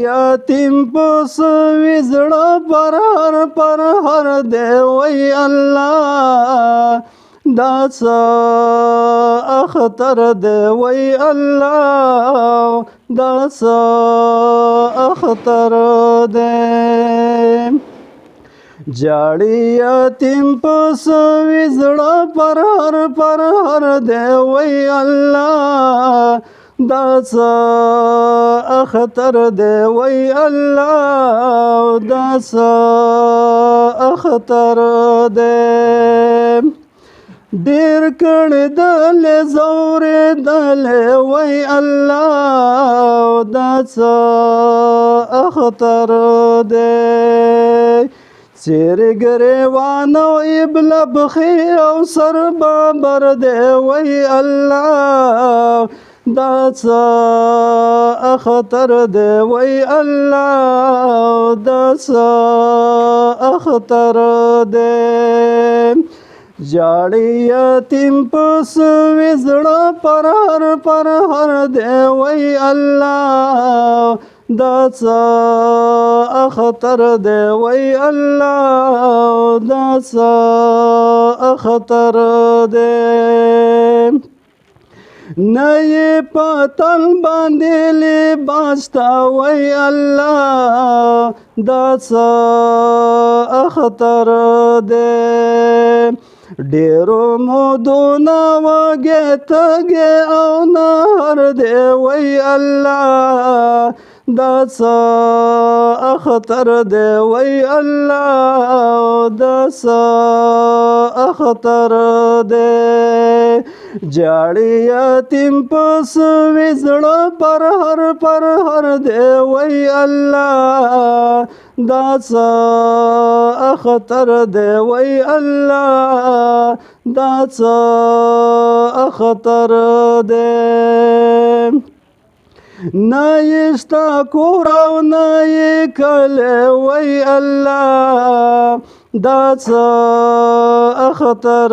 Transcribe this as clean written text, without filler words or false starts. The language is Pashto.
یتیم پس وزړه پر هر دی وای الله دا څه اختر دی وای الله دا څه اختر دی جاړي یتیم پس وزړه پر هر دی وای الله دا څه اختر دی وای الله دا څه اختر دی ډېر کړي دلې ځورېدلې وای الله دا څه اختر دی څېرې ګریوان او ابله بخي او سر بابر دی وای الله دا څه اختر دی وای الله دا څه اختر دی جاړي یتیم پس وزړه پر هر دی وای الله دا څه اختر دی وای الله دا څه اختر دی نه یې پتل باندې لباس تا وای الله دا څه اختر دی ډېرو مودونه وږې تږې او نهر دی وای الله دا څه اختر دی وای الله دا څه اختر دی جاړي یتیم پس وزړه پر هر دی وای الله دا څه اختر دی وای الله دا څه اختر دی نه یې شته کور او نه یې کلی وای الله دا څه اختر